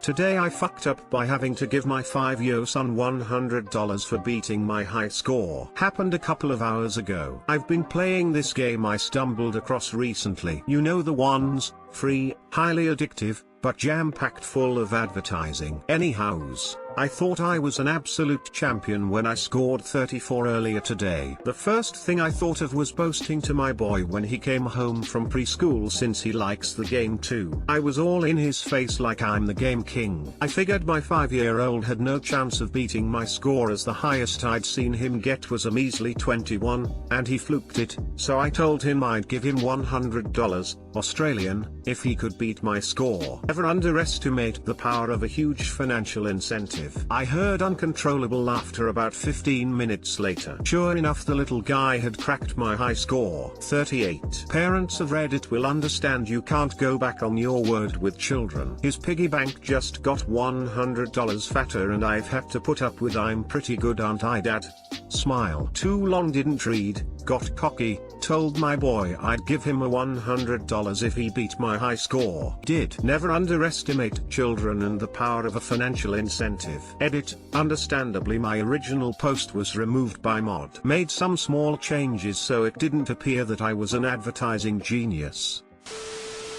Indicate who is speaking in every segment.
Speaker 1: Today I fucked up by having to give my 5-year son $100 for beating my high score. Happened a couple of hours ago. I've been playing this game I stumbled across recently. You know the ones, free, highly addictive, but jam-packed full of advertising. Anyhows, I thought I was an absolute champion when I scored 34 earlier today. The first thing I thought of was boasting to my boy when he came home from preschool since he likes the game too. I was all in his face like I'm the game king. I figured my 5-year-old had no chance of beating my score as the highest I'd seen him get was a measly 21, and he fluked it, so I told him I'd give him $100, Australian, if he could beat my score. Never underestimate the power of a huge financial incentive. I heard uncontrollable laughter about 15 minutes later. Sure enough, the little guy had cracked my high score. 38. Parents of Reddit will understand you can't go back on your word with children. His piggy bank just got $100 fatter and I've had to put up with I'm pretty good aren't I dad? Smile. Too long didn't read, got cocky, told my boy I'd give him a $100 if he beat my high score. Did. Never underestimate children and the power of a financial incentive. Edit. Understandably my original post was removed by mod. Made some small changes so it didn't appear that I was an advertising genius.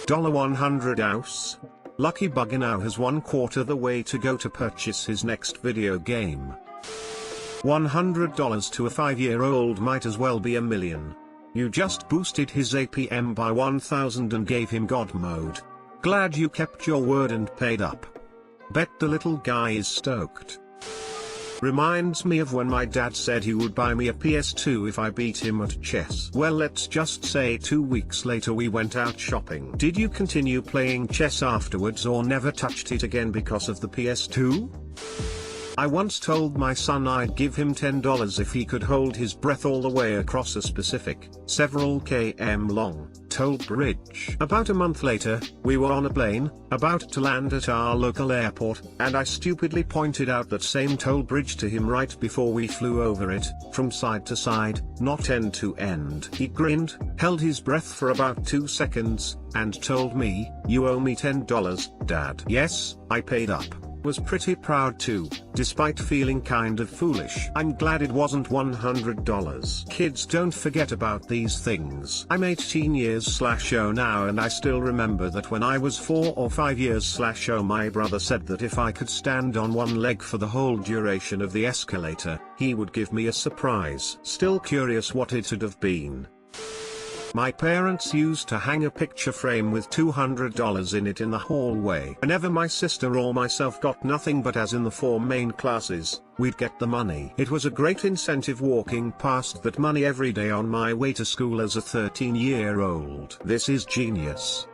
Speaker 1: $100 ouse. Lucky Bugger now has 1/4 the way to go to purchase his next video game. $100 to a 5-year-old might as well be $1 million. You just boosted his APM by 1000 and gave him God mode. Glad you kept your word and paid up. Bet the little guy is stoked. Reminds me of when my dad said he would buy me a PS2 if I beat him at chess. Well, let's just say 2 weeks later we went out shopping. Did you continue playing chess afterwards or never touched it again because of the PS2? I once told my son I'd give him $10 if he could hold his breath all the way across a specific, several km long, toll bridge. About a month later, we were on a plane, about to land at our local airport, and I stupidly pointed out that same toll bridge to him right before we flew over it, from side to side, not end to end. He grinned, held his breath for about 2 seconds, and told me, "You owe me $10, Dad." Yes, I paid up. Was pretty proud too, despite feeling kind of foolish. I'm glad it wasn't $100. Kids don't forget about these things. I'm 18 years/0 now and I still remember that when I was 4 or 5 years/0 my brother said that if I could stand on one leg for the whole duration of the escalator, he would give me a surprise. Still curious what it'd have been. My parents used to hang a picture frame with $200 in it in the hallway. Whenever my sister or myself got nothing but as in the 4 main classes, we'd get the money. It was a great incentive walking past that money every day on my way to school as a 13-year-old. This is genius.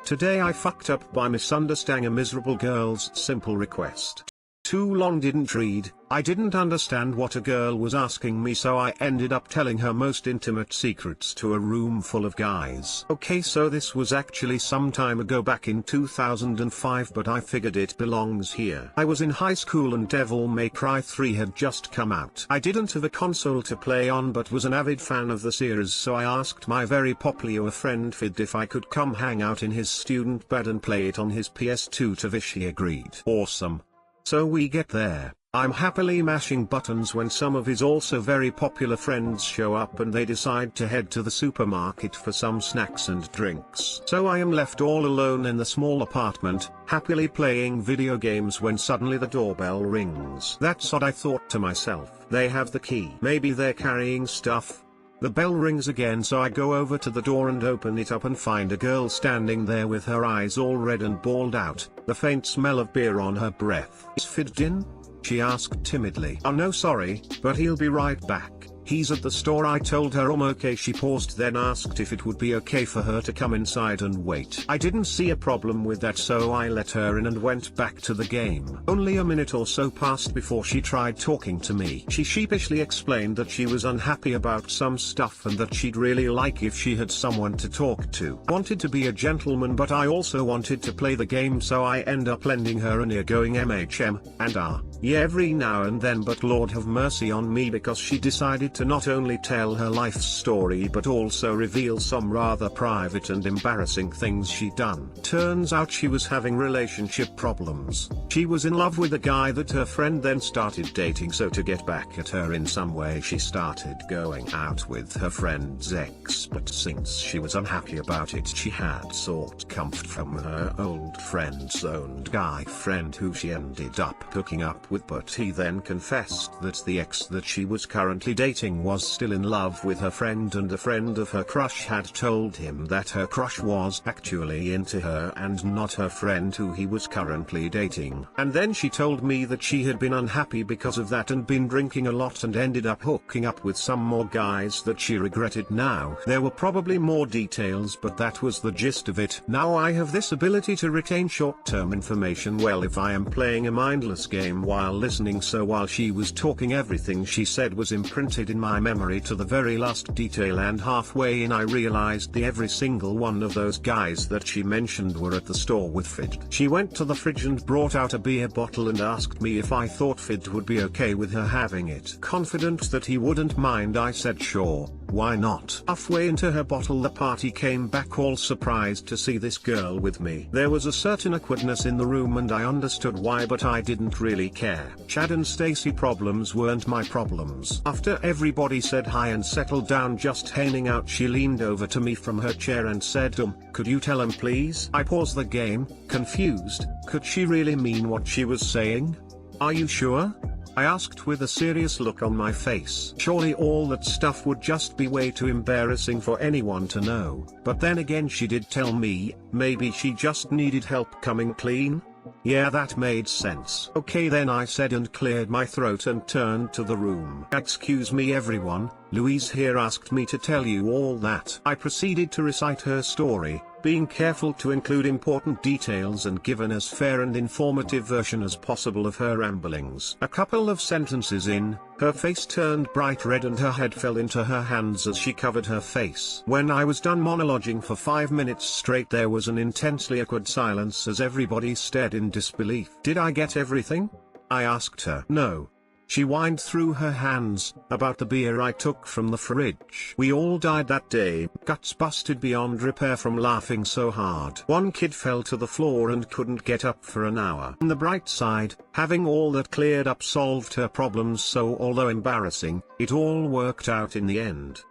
Speaker 1: Today I fucked up by misunderstanding a miserable girl's simple request. Too long didn't read, I didn't understand what a girl was asking me so I ended up telling her most intimate secrets to a room full of guys. Okay, so this was actually some time ago back in 2005 but I figured it belongs here. I was in high school and Devil May Cry 3 had just come out. I didn't have a console to play on but was an avid fan of the series so I asked my very popular friend Fid if I could come hang out in his student bed and play it on his PS2 to which he agreed. Awesome. So we get there. I'm happily mashing buttons when some of his also very popular friends show up and they decide to head to the supermarket for some snacks and drinks. So I am left all alone in the small apartment, happily playing video games when suddenly the doorbell rings. That's odd, I thought to myself. They have the key. Maybe they're carrying stuff. The bell rings again so I go over to the door and open it up and find a girl standing there with her eyes all red and bawled out, the faint smell of beer on her breath. "Is Fid in?" she asked timidly. "Oh no, sorry, but he'll be right back. He's at the store." I told her I'm okay. She paused then asked if it would be okay for her to come inside and wait. I didn't see a problem with that so I let her in and went back to the game. Only a minute or so passed before she tried talking to me. She sheepishly explained that she was unhappy about some stuff and that she'd really like if she had someone to talk to. Wanted to be a gentleman but I also wanted to play the game so I end up lending her an ear going MHM, and Yeah, every now and then, but Lord have mercy on me, because she decided to not only tell her life story but also reveal some rather private and embarrassing things she'd done. Turns out she was having relationship problems. She was in love with a guy that her friend then started dating, so to get back at her in some way she started going out with her friend's ex, but since she was unhappy about it she had sought comfort from her old friend's own guy friend, who she ended up hooking up with, but he then confessed that the ex that she was currently dating was still in love with her friend, and a friend of her crush had told him that her crush was actually into her and not her friend who he was currently dating. And then she told me that she had been unhappy because of that and been drinking a lot and ended up hooking up with some more guys that she regretted now. There were probably more details, but that was the gist of it. Now I have this ability to retain short-term information well if I am playing a mindless game while listening, so while she was talking everything she said was imprinted in my memory to the very last detail, and halfway in I realized every single one of those guys that she mentioned were at the store with Fid. She went to the fridge and brought out a beer bottle and asked me if I thought Fid would be okay with her having it. Confident that he wouldn't mind, I said sure, why not? Halfway into her bottle the party came back, all surprised to see this girl with me. There was a certain awkwardness in the room and I understood why, but I didn't really care. Chad and Stacy problems weren't my problems. After everybody said hi and settled down just hanging out, she leaned over to me from her chair and said, could you tell him please? I paused the game, confused. Could she really mean what she was saying? Are you sure? I asked with a serious look on my face. Surely all that stuff would just be way too embarrassing for anyone to know. But then again she did tell me, maybe she just needed help coming clean? Yeah, that made sense. Okay then, I said and cleared my throat and turned to the room. Excuse me everyone, Louise here asked me to tell you all that. I proceeded to recite her story, being careful to include important details and give an as fair and informative version as possible of her ramblings. A couple of sentences in, her face turned bright red and her head fell into her hands as she covered her face. When I was done monologuing for 5 minutes straight, there was an intensely awkward silence as everybody stared in disbelief. Did I get everything? I asked her. No. She whined through her hands, about the beer I took from the fridge. We all died that day, guts busted beyond repair from laughing so hard. One kid fell to the floor and couldn't get up for an hour. On the bright side, having all that cleared up solved her problems, so although embarrassing, it all worked out in the end.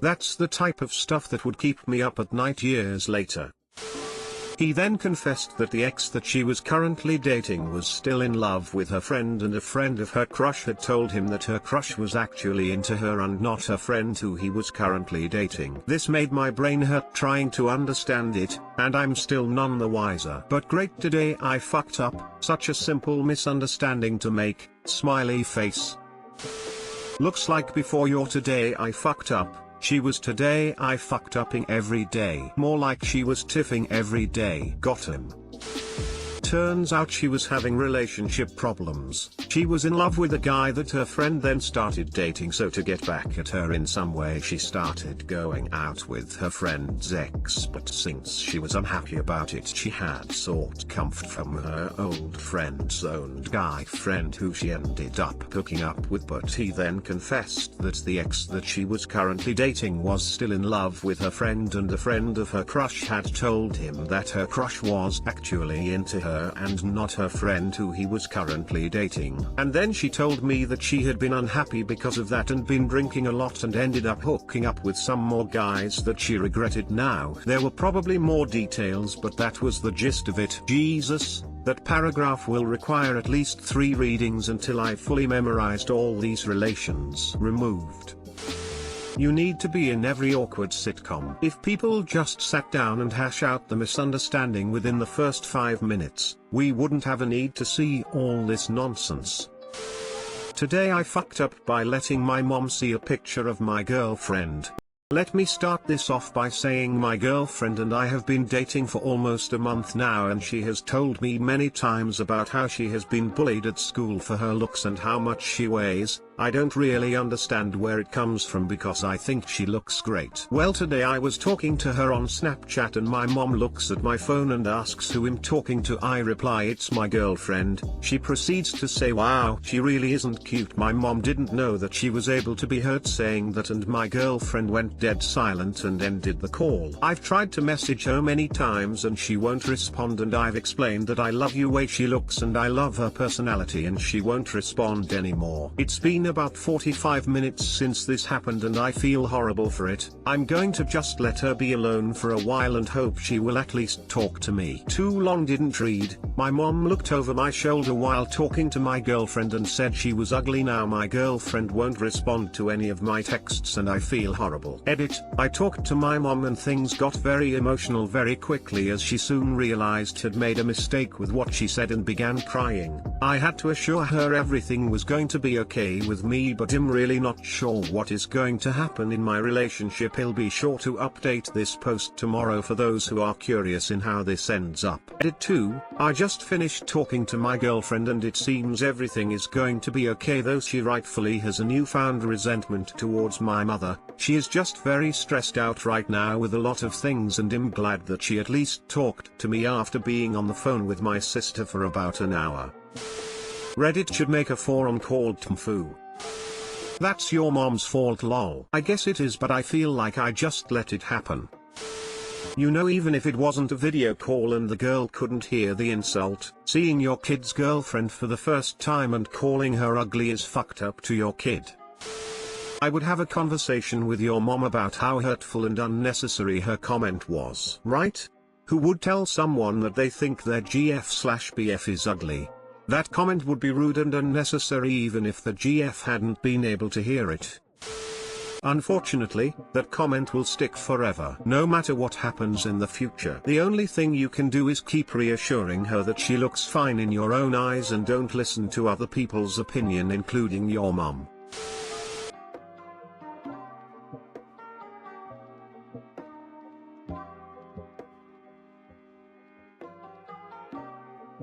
Speaker 1: That's the type of stuff that would keep me up at night years later. He then confessed that the ex that she was currently dating was still in love with her friend, and a friend of her crush had told him that her crush was actually into her and not her friend who he was currently dating. This made my brain hurt trying to understand it, and I'm still none the wiser. But great, today I fucked up, such a simple misunderstanding to make, smiley face. Looks like before your today I fucked up, she was today I fucked upping every day. More like she was tiffing every day. Got him. Turns out she was having relationship problems. She was in love with a guy that her friend then started dating, so to get back at her in some way she started going out with her friend's ex, but since she was unhappy about it she had sought comfort from her old friend's own guy friend who she ended up hooking up with, but he then confessed that the ex that she was currently dating was still in love with her friend, and a friend of her crush had told him that her crush was actually into her and not her friend who he was currently dating. And then she told me that she had been unhappy because of that and been drinking a lot and ended up hooking up with some more guys that she regretted now. There were probably more details, but that was the gist of it. Jesus, that paragraph will require at least 3 readings until I fully memorized all these relations. Removed. You need to be in every awkward sitcom. If people just sat down and hash out the misunderstanding within the first 5 minutes, we wouldn't have a need to see all this nonsense. Today I fucked up by letting my mom see a picture of my girlfriend. Let me start this off by saying my girlfriend and I have been dating for almost a month now, and she has told me many times about how she has been bullied at school for her looks and how much she weighs, I don't really understand where it comes from because I think she looks great. Well, today I was talking to her on Snapchat and my mom looks at my phone and asks who I'm talking to. I reply it's my girlfriend. She proceeds to say wow, she really isn't cute. My mom didn't know that she was able to be heard saying that, and my girlfriend went dead silent and ended the call. I've tried to message her many times and she won't respond, and I've explained that I love the way she looks and I love her personality, and she won't respond anymore. It's been about 45 minutes since this happened and I feel horrible for it. I'm going to just let her be alone for a while and hope she will at least talk to me. Too long didn't read. My mom looked over my shoulder while talking to my girlfriend and said she was ugly. Now my girlfriend won't respond to any of my texts and I feel horrible. Edit. I talked to my mom and things got very emotional very quickly as she soon realized had made a mistake with what she said and began crying. I had to assure her everything was going to be okay with me, but I'm really not sure what is going to happen in my relationship. I'll be sure to update this post tomorrow for those who are curious in how this ends up. Edit 2. I just finished talking to my girlfriend and it seems everything is going to be okay, though she rightfully has a newfound resentment towards my mother. She is just very stressed out right now with a lot of things, and I'm glad that she at least talked to me after being on the phone with my sister for about an hour. Reddit should make a forum called TIFU. That's your mom's fault lol. I guess it is, but I feel like I just let it happen. You know, even if it wasn't a video call and the girl couldn't hear the insult, seeing your kid's girlfriend for the first time and calling her ugly is fucked up to your kid. I would have a conversation with your mom about how hurtful and unnecessary her comment was. Right? Who would tell someone that they think their GF/BF is ugly? That comment would be rude and unnecessary even if the GF hadn't been able to hear it. Unfortunately, that comment will stick forever, no matter what happens in the future. The only thing you can do is keep reassuring her that she looks fine in your own eyes and don't listen to other people's opinion, including your mom.